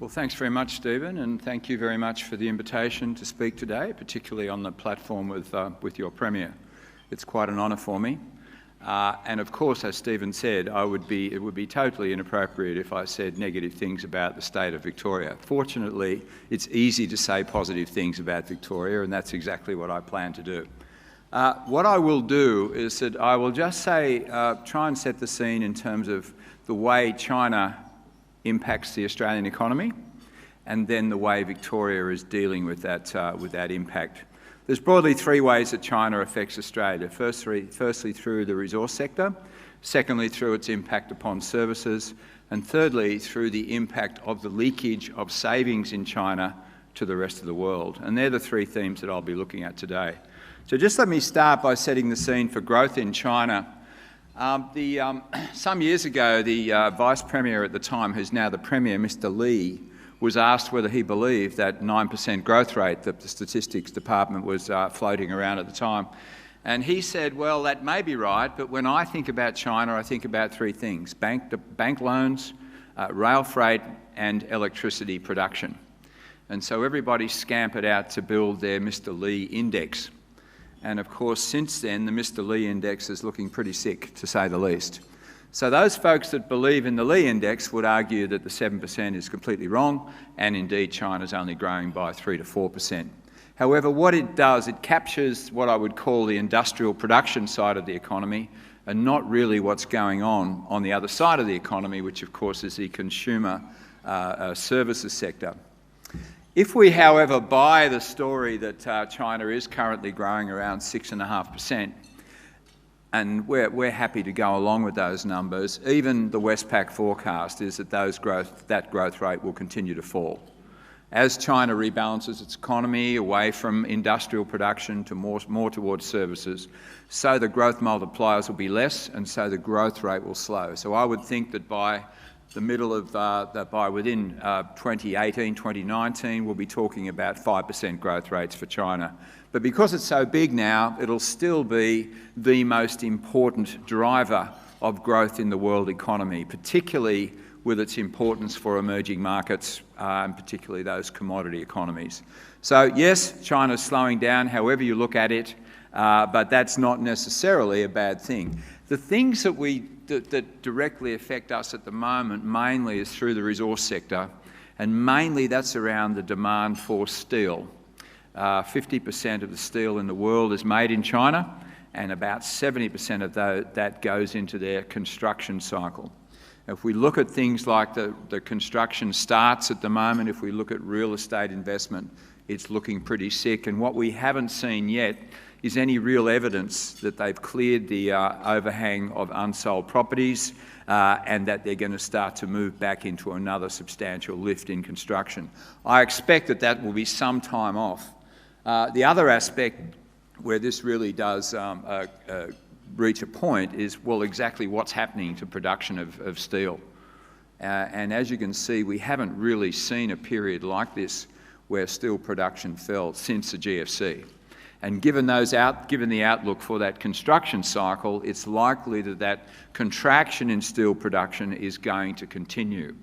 Well, thanks very much, Stephen, and thank you very much for the invitation to speak today, particularly on the platform with your Premier. It's quite an honour for me. And of course, as Stephen said, it would be totally inappropriate if I said negative things about the state of Victoria. Fortunately, it's easy to say positive things about Victoria, and that's exactly what I plan to do. What I will do is that I will just say, try and set the scene in terms of the way China impacts the Australian economy, and then the way Victoria is dealing with that impact. There's broadly three ways that China affects Australia. Firstly, through the resource sector, secondly, through its impact upon services, and thirdly, through the impact of the leakage of savings in China to the rest of the world. And they're the three themes that I'll be looking at today. So just let me start by setting the scene for growth in China. Some years ago, the Vice Premier at the time, who's now the Premier, Mr. Lee, was asked whether he believed that 9% growth rate that the Statistics Department was floating around at the time. And he said, well, that may be right, but when I think about China, I think about three things: bank loans, rail freight, and electricity production. And so everybody scampered out to build their Mr. Lee index. And of course, since then, the Mr. Lee index is looking pretty sick, to say the least. So those folks that believe in the Lee index would argue that the 7% is completely wrong, and indeed China's only growing by 3 to 4%. However, what it does, it captures what I would call the industrial production side of the economy, and not really what's going on the other side of the economy, which of course is the consumer services sector. If we, however, buy the story that China is currently growing around 6.5%, and we're happy to go along with those numbers, even the Westpac forecast is that that growth rate will continue to fall. As China rebalances its economy away from industrial production to more towards services, so the growth multipliers will be less, and so the growth rate will slow. So I would think that by the middle of, within 2018, 2019, we'll be talking about 5% growth rates for China. But because it's so big now, it'll still be the most important driver of growth in the world economy, particularly with its importance for emerging markets, and particularly those commodity economies. So yes, China's slowing down, however you look at it, but that's not necessarily a bad thing. The things that directly affect us at the moment mainly is through the resource sector, and mainly that's around the demand for steel. 50% of the steel in the world is made in China, and about 70% of that goes into their construction cycle. If we look at things like the construction starts at the moment, if we look at real estate investment, it's looking pretty sick, and what we haven't seen yet is any real evidence that they've cleared the overhang of unsold properties and that they're going to start to move back into another substantial lift in construction. I expect that will be some time off. The other aspect where this really does reach a point is, well, exactly what's happening to production of steel. And as you can see, we haven't really seen a period like this where steel production fell since the GFC. And given the outlook for that construction cycle, it's likely that contraction in steel production is going to continue.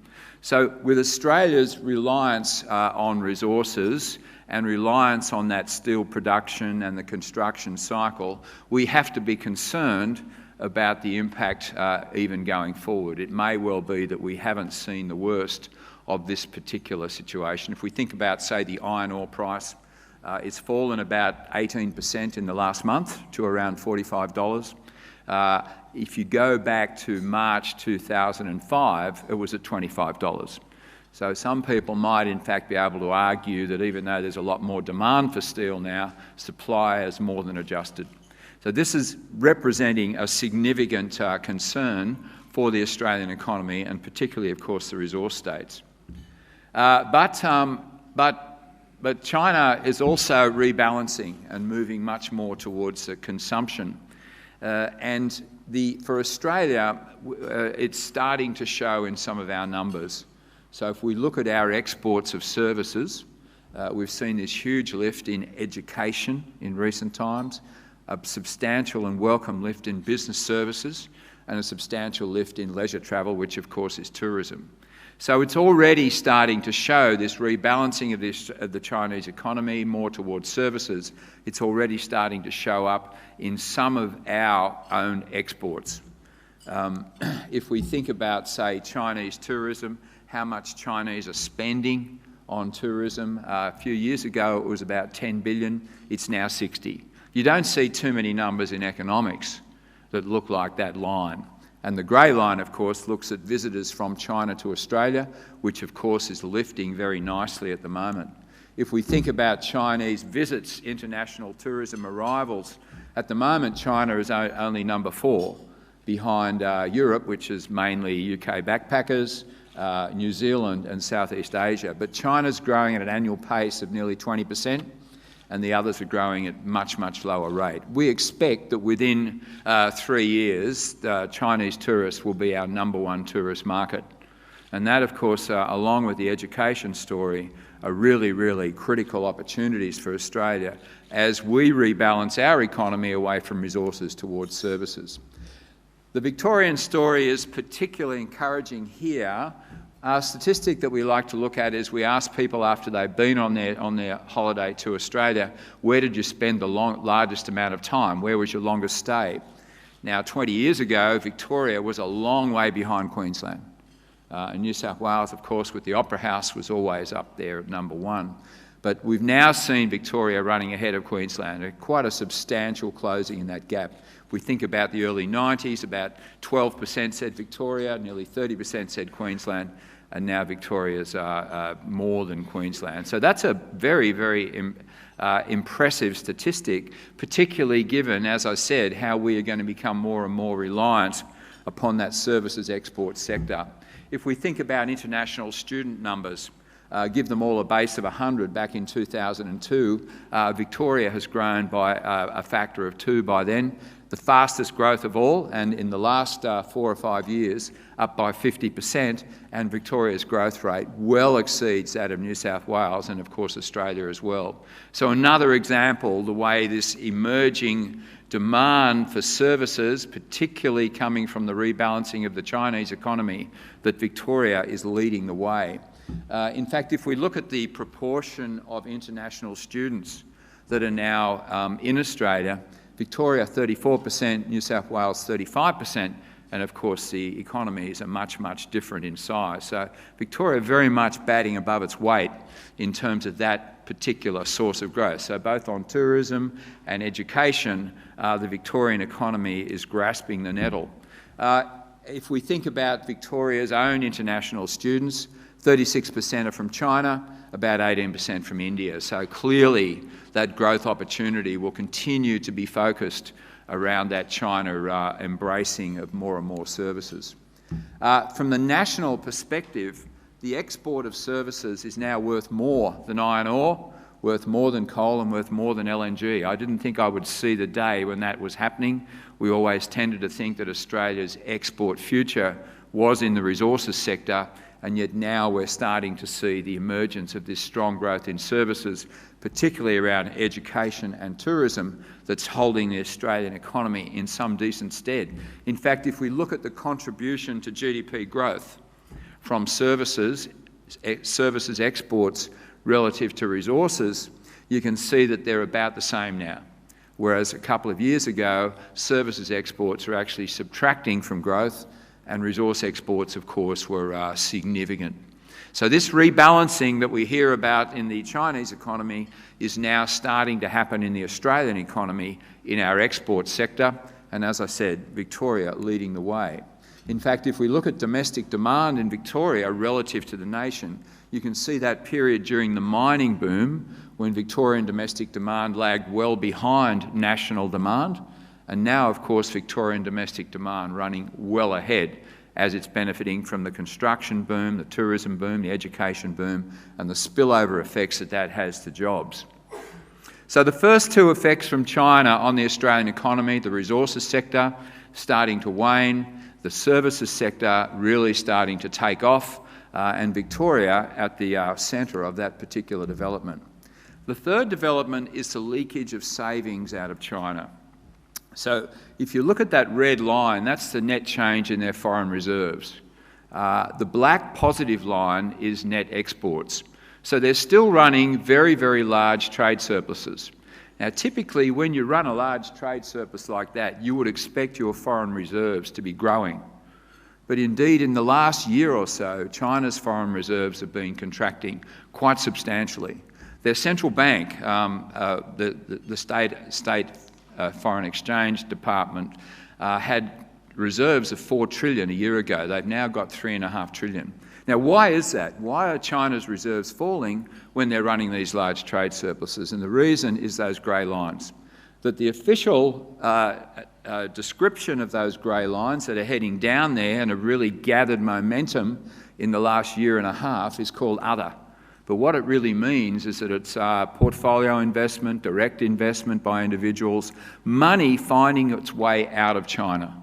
So with Australia's reliance on resources and reliance on that steel production and the construction cycle, we have to be concerned about the impact even going forward. It may well be that we haven't seen the worst of this particular situation. If we think about, say, the iron ore price, it's fallen about 18% in the last month to around $45. If you go back to March 2005, it was at $25. So some people might in fact be able to argue that even though there's a lot more demand for steel now, supply has more than adjusted. So this is representing a significant concern for the Australian economy, and particularly, of course, the resource states. But China is also rebalancing and moving much more towards consumption. For Australia, it's starting to show in some of our numbers. So if we look at our exports of services, we've seen this huge lift in education in recent times, a substantial and welcome lift in business services, and a substantial lift in leisure travel, which of course is tourism. So it's already starting to show this rebalancing of the Chinese economy more towards services. It's already starting to show up in some of our own exports. If we think about, say, Chinese tourism, how much Chinese are spending on tourism. A few years ago it was about 10 billion, it's now 60. You don't see too many numbers in economics that look like that line. And the grey line, of course, looks at visitors from China to Australia, which of course is lifting very nicely at the moment. If we think about Chinese visits, international tourism arrivals, at the moment China is only number 4, behind Europe, which is mainly UK backpackers, New Zealand and Southeast Asia. But China's growing at an annual pace of nearly 20%, and the others are growing at much, much lower rate. We expect that within 3 years, Chinese tourists will be our #1 tourist market. And that, of course, along with the education story, are really, really critical opportunities for Australia as we rebalance our economy away from resources towards services. The Victorian story is particularly encouraging here. A statistic that we like to look at is we ask people after they've been on their holiday to Australia, where did you spend the largest amount of time? Where was your longest stay? Now, 20 years ago, Victoria was a long way behind Queensland. And New South Wales, of course, with the Opera House, was always up there at #1. But we've now seen Victoria running ahead of Queensland, quite a substantial closing in that gap. If we think about the early 90s, about 12% said Victoria, nearly 30% said Queensland, and now Victoria's more than Queensland. So that's a very, very impressive statistic, particularly given, as I said, how we are going to become more and more reliant upon that services export sector. If we think about international student numbers, give them all a base of 100 back in 2002, Victoria has grown by a factor of 2 by then. The fastest growth of all, and in the last 4 or 5 years, up by 50%, and Victoria's growth rate well exceeds that of New South Wales and, of course, Australia as well. So another example, the way this emerging demand for services, particularly coming from the rebalancing of the Chinese economy, that Victoria is leading the way. In fact, if we look at the proportion of international students that are now in Australia, Victoria 34%, New South Wales 35%, and of course the economies are much, much different in size. So Victoria very much batting above its weight in terms of that particular source of growth. So both on tourism and education, the Victorian economy is grasping the nettle. If we think about Victoria's own international students, 36% are from China, about 18% from India. So clearly that growth opportunity will continue to be focused around that China embracing of more and more services. From the national perspective, the export of services is now worth more than iron ore, worth more than coal and worth more than LNG. I didn't think I would see the day when that was happening. We always tended to think that Australia's export future was in the resources sector, and yet now we're starting to see the emergence of this strong growth in services, particularly around education and tourism, that's holding the Australian economy in some decent stead. In fact, if we look at the contribution to GDP growth from services exports relative to resources, you can see that they're about the same now. Whereas a couple of years ago, services exports are actually subtracting from growth, and resource exports, of course, were significant. So this rebalancing that we hear about in the Chinese economy is now starting to happen in the Australian economy in our export sector, and as I said, Victoria leading the way. In fact, if we look at domestic demand in Victoria relative to the nation, you can see that period during the mining boom when Victorian domestic demand lagged well behind national demand. And now, of course, Victorian domestic demand running well ahead as it's benefiting from the construction boom, the tourism boom, the education boom, and the spillover effects that that has to jobs. So the first two effects from China on the Australian economy, the resources sector starting to wane, the services sector really starting to take off, and Victoria at the centre of that particular development. The third development is the leakage of savings out of China. So if you look at that red line, that's the net change in their foreign reserves. The black positive line is net exports. So they're still running very, very large trade surpluses. Now, typically, when you run a large trade surplus like that, you would expect your foreign reserves to be growing. But indeed, in the last year or so, China's foreign reserves have been contracting quite substantially. Their central bank, the state foreign exchange department, had reserves of 4 trillion a year ago. They've now got 3.5 trillion. Now, why is that? Why are China's reserves falling when they're running these large trade surpluses? And the reason is those grey lines. That the official description of those grey lines that are heading down there and have really gathered momentum in the last year and a half is called other. But what it really means is that it's portfolio investment, direct investment by individuals, money finding its way out of China.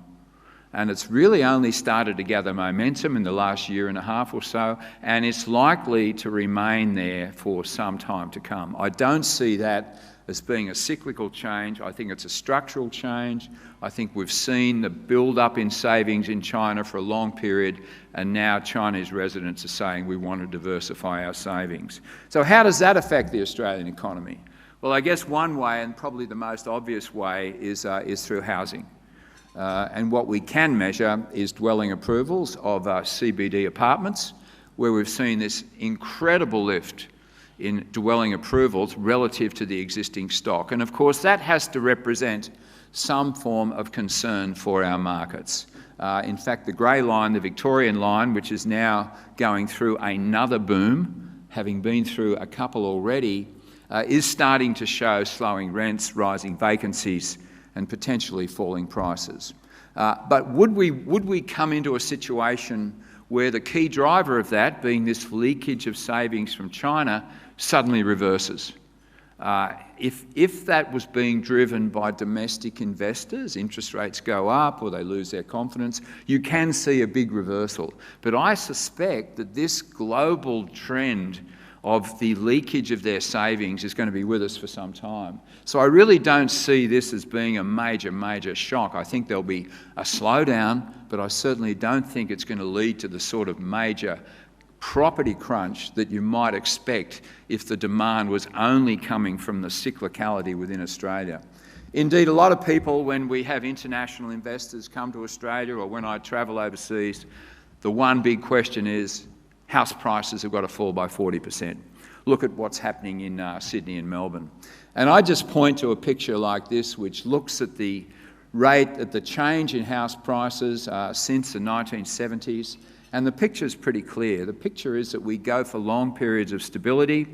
And it's really only started to gather momentum in the last year and a half or so, and it's likely to remain there for some time to come. I don't see that as being a cyclical change. I think it's a structural change. I think we've seen the build-up in savings in China for a long period, and now Chinese residents are saying we want to diversify our savings. So how does that affect the Australian economy? Well, I guess one way, and probably the most obvious way, is through housing. And what we can measure is dwelling approvals of CBD apartments, where we've seen this incredible lift in dwelling approvals relative to the existing stock. And of course, that has to represent some form of concern for our markets. In fact, the grey line, the Victorian line, which is now going through another boom, having been through a couple already, is starting to show slowing rents, rising vacancies, and potentially falling prices. But would we come into a situation where the key driver of that, being this leakage of savings from China, suddenly reverses? If that was being driven by domestic investors, interest rates go up or they lose their confidence, you can see a big reversal. But I suspect that this global trend of the leakage of their savings is going to be with us for some time. So I really don't see this as being a major shock. I think there'll be a slowdown, but I certainly don't think it's going to lead to the sort of major property crunch that you might expect if the demand was only coming from the cyclicality within Australia. Indeed, a lot of people, when we have international investors come to Australia or when I travel overseas, the one big question is, house prices have got to fall by 40%. Look at what's happening in Sydney and Melbourne. And I just point to a picture like this, which looks at the rate, at the change in house prices since the 1970s. And the picture is pretty clear. The picture is that we go for long periods of stability,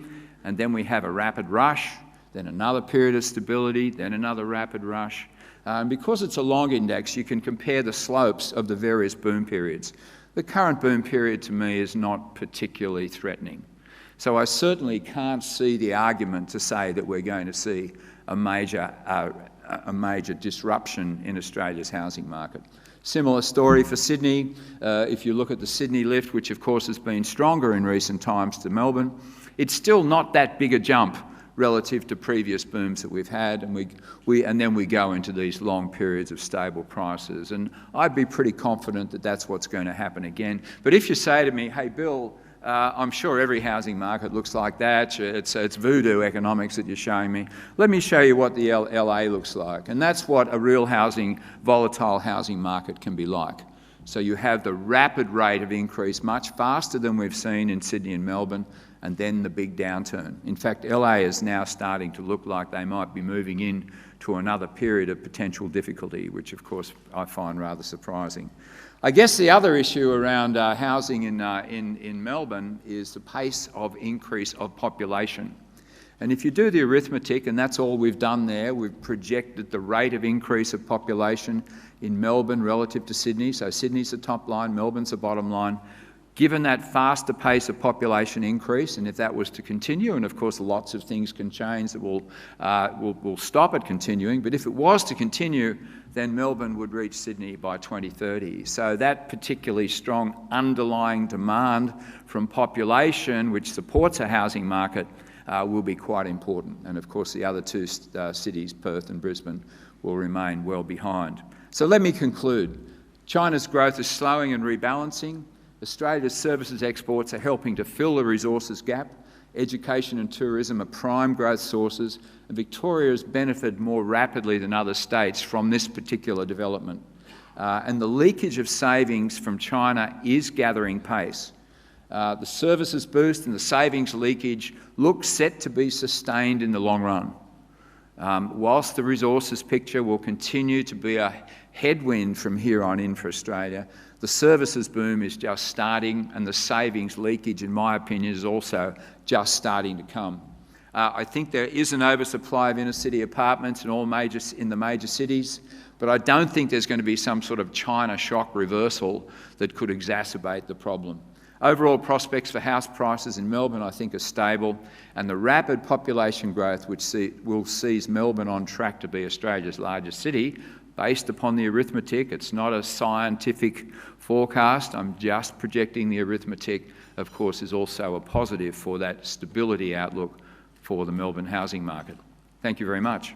and then we have a rapid rush, then another period of stability, then another rapid rush. And because it's a long index, you can compare the slopes of the various boom periods. The current boom period to me is not particularly threatening. So I certainly can't see the argument to say that we're going to see a major disruption in Australia's housing market. Similar story for Sydney. If you look at the Sydney lift, which of course has been stronger in recent times to Melbourne, it's still not that big a jump relative to previous booms that we've had, and then we go into these long periods of stable prices. And I'd be pretty confident that that's what's going to happen again. But if you say to me, hey Bill, I'm sure every housing market looks like that, it's voodoo economics that you're showing me, let me show you what the LA looks like. And that's what a real volatile housing market can be like. So you have the rapid rate of increase much faster than we've seen in Sydney and Melbourne, and then the big downturn. In fact, LA is now starting to look like they might be moving in to another period of potential difficulty, which of course I find rather surprising. I guess the other issue around housing in Melbourne is the pace of increase of population. And if you do the arithmetic, and that's all we've done there, we've projected the rate of increase of population in Melbourne relative to Sydney. So Sydney's the top line, Melbourne's the bottom line. Given that faster pace of population increase, and if that was to continue, and of course lots of things can change that will stop it continuing, but if it was to continue, then Melbourne would reach Sydney by 2030. So that particularly strong underlying demand from population, which supports a housing market, will be quite important. And of course the other two cities, Perth and Brisbane, will remain well behind. So let me conclude. China's growth is slowing and rebalancing. Australia's services exports are helping to fill the resources gap. Education and tourism are prime growth sources, and Victoria has benefited more rapidly than other states from this particular development. And the leakage of savings from China is gathering pace. The services boost and the savings leakage look set to be sustained in the long run. Whilst the resources picture will continue to be a headwind from here on in for Australia, the services boom is just starting, and the savings leakage, in my opinion, is also just starting to come. I think there is an oversupply of inner-city apartments in the major cities, but I don't think there's going to be some sort of China shock reversal that could exacerbate the problem. Overall prospects for house prices in Melbourne, I think, are stable, and the rapid population growth which will seize Melbourne on track to be Australia's largest city, based upon the arithmetic. It's not a scientific forecast. I'm just projecting the arithmetic, of course, is also a positive for that stability outlook for the Melbourne housing market. Thank you very much.